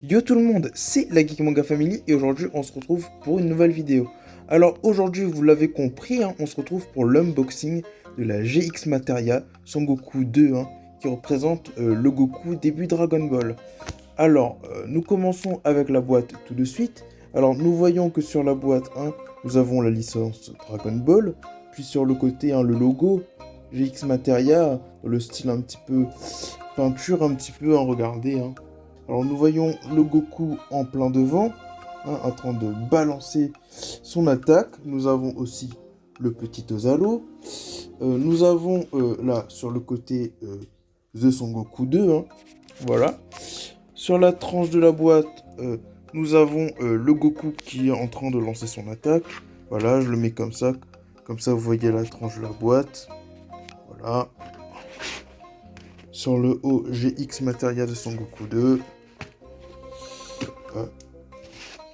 Yo tout le monde, c'est la Geek Manga Family et aujourd'hui on se retrouve pour une nouvelle vidéo. Alors aujourd'hui vous l'avez compris, on se retrouve pour l'unboxing de la GX Materia Son Goku 2 qui représente le Goku début Dragon Ball. Alors nous commençons avec la boîte tout de suite. Alors nous voyons que sur la boîte nous avons la licence Dragon Ball, puis sur le côté le logo GX Materia dans le style un petit peu peinture un petit peu, regardez. Alors nous voyons le Goku en plein devant, en train de balancer son attaque. Nous avons aussi le petit Ozalo. Nous avons là sur le côté The Son Goku 2. Voilà. Sur la tranche de la boîte, nous avons le Goku qui est en train de lancer son attaque. Voilà, je le mets comme ça. Comme ça, vous voyez la tranche de la boîte. Voilà. Sur le haut, GX Materia de Son Goku 2.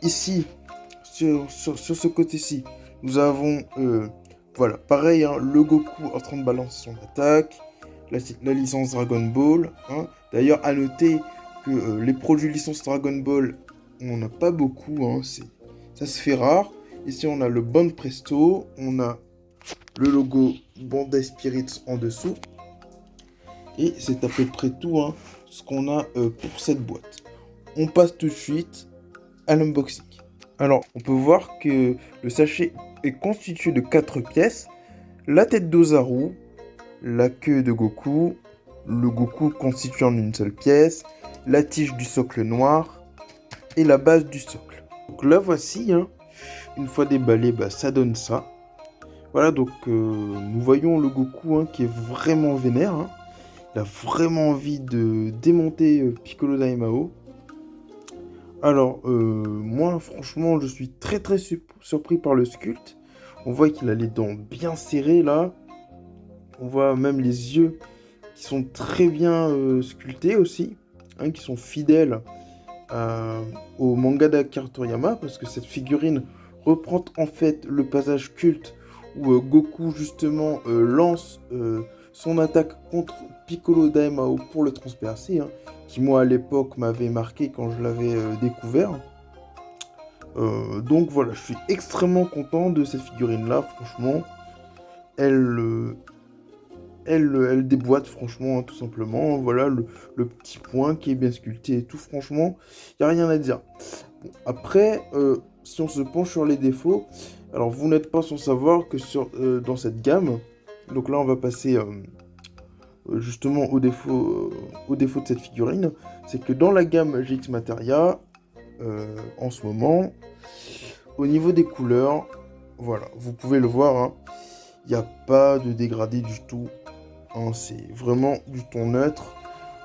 Ici, sur ce côté-ci, nous avons, voilà, pareil, le Goku en train de balancer son attaque, la licence Dragon Ball. D'ailleurs, à noter que les produits licence Dragon Ball, on n'en a pas beaucoup, ça se fait rare. Ici, on a le Bon Presto, on a le logo Bandai Spirits en dessous. Et c'est à peu près tout ce qu'on a pour cette boîte. On passe tout de suite à l'unboxing. Alors, on peut voir que le sachet est constitué de 4 pièces. La tête d'Ozaru, la queue de Goku, le Goku constitué en une seule pièce, la tige du socle noir et la base du socle. Donc là, voici, une fois déballé, ça donne ça. Voilà, donc nous voyons le Goku qui est vraiment vénère. Il a vraiment envie de démonter Piccolo Daimao. Alors, moi, franchement, je suis très très surpris par le sculpte. On voit qu'il a les dents bien serrées, là. On voit même les yeux qui sont très bien sculptés aussi, qui sont fidèles au manga d'Akira Toriyama, parce que cette figurine reprend en fait le passage culte où Goku, justement, lance son attaque contre Piccolo Daimao pour le transpercer, qui moi à l'époque m'avait marqué quand je l'avais découvert. Donc voilà, je suis extrêmement content de cette figurine là, franchement. Elle déboîte franchement, tout simplement. Voilà le petit point qui est bien sculpté et tout, franchement, il n'y a rien à dire. Bon, après, si on se penche sur les défauts, alors vous n'êtes pas sans savoir que dans cette gamme, donc là on va passer justement au défaut de cette figurine, c'est que dans la gamme GX Materia, en ce moment, au niveau des couleurs, voilà, vous pouvez le voir, il n'y a pas de dégradé du tout, c'est vraiment du ton neutre.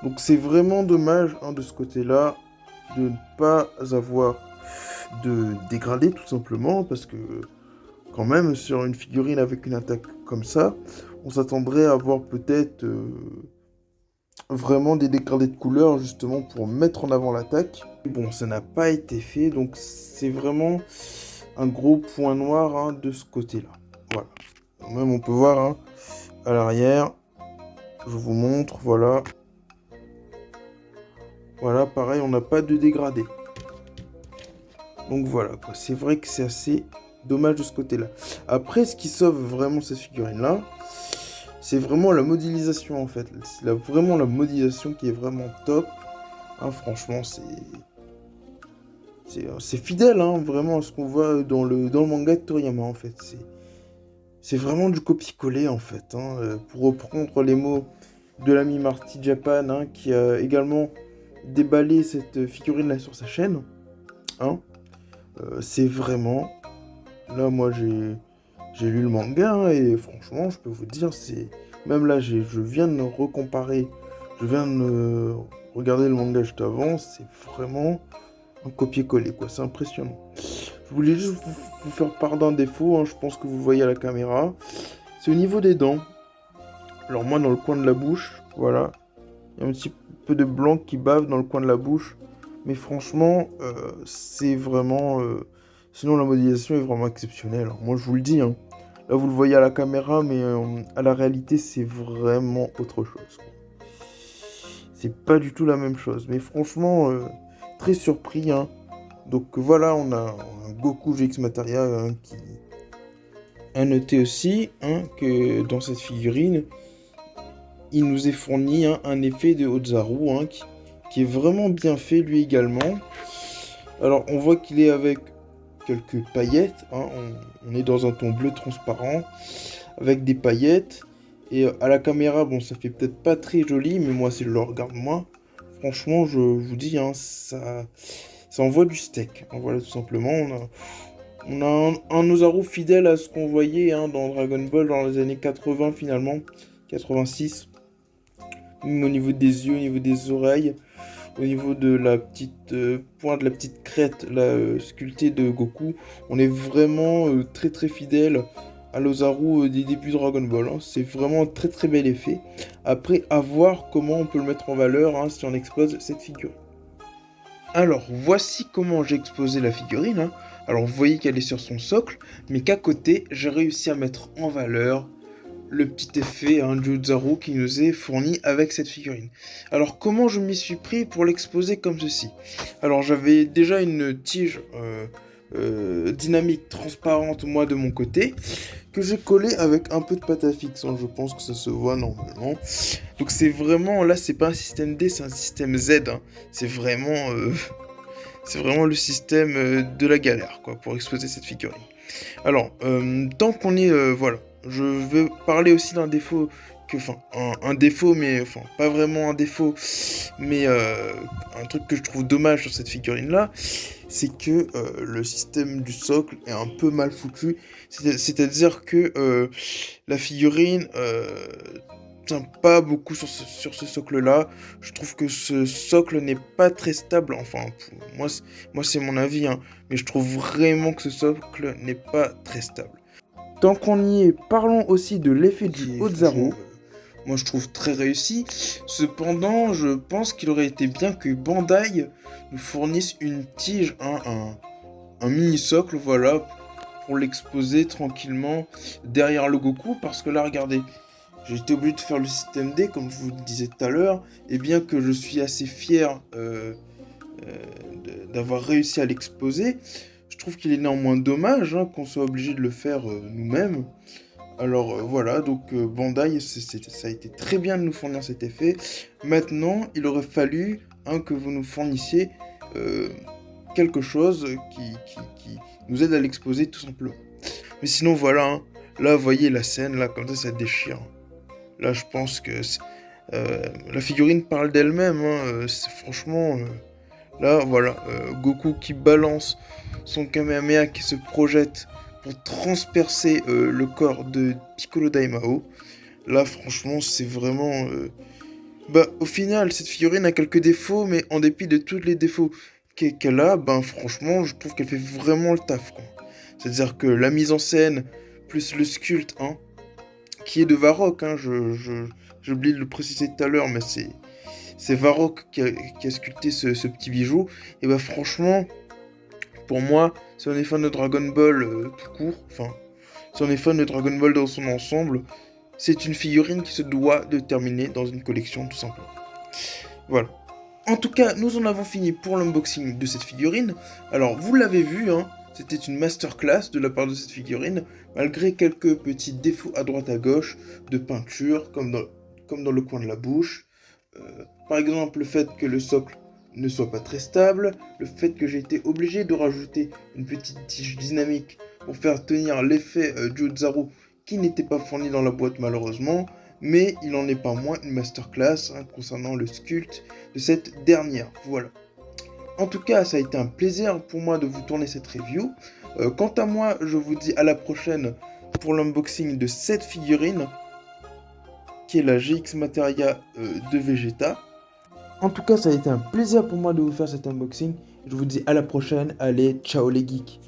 Donc c'est vraiment dommage de ce côté-là de ne pas avoir de dégradé tout simplement, parce que quand même sur une figurine avec une attaque comme ça, on s'attendrait à avoir peut-être vraiment des dégradés de couleurs justement pour mettre en avant l'attaque. Bon, ça n'a pas été fait, donc c'est vraiment un gros point noir de ce côté-là. Voilà. Même on peut voir à l'arrière, je vous montre, voilà. Voilà, pareil, on n'a pas de dégradé. Donc voilà, quoi. C'est vrai que c'est assez dommage de ce côté-là. Après, ce qui sauve vraiment cette figurine-là, c'est vraiment la modélisation en fait. C'est vraiment la modélisation qui est vraiment top. Franchement, c'est fidèle vraiment à ce qu'on voit dans le manga de Toriyama en fait. C'est vraiment du copier-coller en fait. Pour reprendre les mots de l'ami Marty Japan qui a également déballé cette figurine là sur sa chaîne. C'est vraiment... Là moi j'ai lu le manga et franchement je peux vous dire c'est... Même là je viens de me recomparer. Je viens de regarder le manga juste avant. C'est vraiment un copier-coller quoi. C'est impressionnant. Je voulais juste vous faire part d'un défaut. Je pense que vous le voyez à la caméra. C'est au niveau des dents. Alors moi dans le coin de la bouche. Voilà. Il y a un petit peu de blanc qui bave dans le coin de la bouche. Mais franchement c'est vraiment... Sinon la modélisation est vraiment exceptionnelle. Moi je vous le dis. Là vous le voyez à la caméra. Mais à la réalité c'est vraiment autre chose. C'est pas du tout la même chose. Mais franchement, très surpris, hein. Donc voilà, on a un Goku GX Materia, hein, qui a noté aussi, hein, que dans cette figurine, il nous est fourni, hein, un effet de Ozaru, hein, qui est vraiment bien fait lui également. Alors on voit qu'il est avec quelques paillettes, hein, on est dans un ton bleu transparent avec des paillettes. Et à la caméra, bon, ça fait peut-être pas très joli, mais moi, si je le regarde moi, franchement, je vous dis, hein, ça envoie du steak. Hein, voilà, tout simplement. On a un Ozaru fidèle à ce qu'on voyait, hein, dans Dragon Ball dans les années 80 finalement, 86. Même au niveau des yeux, au niveau des oreilles, au niveau de la petite pointe, de la petite crête sculptée de Goku, on est vraiment très très fidèle à l'Ozaru des débuts de Dragon Ball. Hein. C'est vraiment un très très bel effet. Après, à voir comment on peut le mettre en valeur, hein, si on expose cette figurine. Alors, voici comment j'ai exposé la figurine. Hein. Alors, vous voyez qu'elle est sur son socle, mais qu'à côté, j'ai réussi à mettre en valeur le petit effet, hein, du Ozaru qui nous est fourni avec cette figurine. Alors, comment je m'y suis pris pour l'exposer comme ceci? Alors, j'avais déjà une tige dynamique transparente, moi, de mon côté, que j'ai collé avec un peu de pâte à fixe, hein. Je pense que ça se voit normalement. Donc c'est vraiment, là c'est pas un système D, c'est un système Z, hein. C'est vraiment le système de la galère, quoi, pour exposer cette figurine. Alors, tant qu'on est, voilà, je vais parler aussi d'un défaut enfin, un défaut, mais enfin, pas vraiment un défaut, mais un truc que je trouve dommage sur cette figurine-là, c'est que le système du socle est un peu mal foutu. C'est-à-dire que la figurine tient pas beaucoup sur ce socle-là. Je trouve que ce socle n'est pas très stable. Enfin, moi, c'est mon avis, hein, mais je trouve vraiment que ce socle n'est pas très stable. Tant qu'on y est, parlons aussi de l'effet du Ozaru. Moi, je trouve très réussi. Cependant, je pense qu'il aurait été bien que Bandai nous fournisse une tige, un mini socle, voilà, pour l'exposer tranquillement derrière le Goku. Parce que là, regardez, j'ai été obligé de faire le système D, comme je vous le disais tout à l'heure. Et bien que je suis assez fier d'avoir réussi à l'exposer, je trouve qu'il est néanmoins dommage, hein, qu'on soit obligé de le faire nous-mêmes. Alors voilà, donc Bandai, ça a été très bien de nous fournir cet effet. Maintenant, il aurait fallu, hein, que vous nous fournissiez quelque chose qui nous aide à l'exposer tout simplement. Mais sinon voilà, hein, là vous voyez la scène, là comme ça déchire. Là je pense que la figurine parle d'elle-même, hein, c'est franchement... là voilà, Goku qui balance son Kamehameha qui se projette pour transpercer le corps de Piccolo Daimao. Là, franchement, c'est vraiment... au final, cette figurine a quelques défauts, mais en dépit de tous les défauts qu'elle a, franchement, je trouve qu'elle fait vraiment le taf, quoi. C'est-à-dire que la mise en scène, plus le sculpte, hein, qui est de Varrock, hein, j'ai oublié de le préciser tout à l'heure, mais c'est Varrock qui a sculpté ce petit bijou. Et franchement... Pour moi, si on est fan de Dragon Ball tout court, enfin, si on est fan de Dragon Ball dans son ensemble, c'est une figurine qui se doit de terminer dans une collection, tout simplement. Voilà. En tout cas, nous en avons fini pour l'unboxing de cette figurine. Alors, vous l'avez vu, hein, c'était une masterclass de la part de cette figurine, malgré quelques petits défauts à droite à gauche de peinture, comme dans le coin de la bouche. Par exemple, le fait que le socle ne soit pas très stable, le fait que j'ai été obligé de rajouter une petite tige dynamique pour faire tenir l'effet du Ozaru qui n'était pas fourni dans la boîte malheureusement, mais il n'en est pas moins une masterclass, hein, concernant le sculpte de cette dernière. Voilà. En tout cas, ça a été un plaisir pour moi de vous tourner cette review. Quant à moi, je vous dis à la prochaine pour l'unboxing de cette figurine, qui est la GX Materia de Vegeta. En tout cas, ça a été un plaisir pour moi de vous faire cet unboxing. Je vous dis à la prochaine. Allez, ciao les geeks.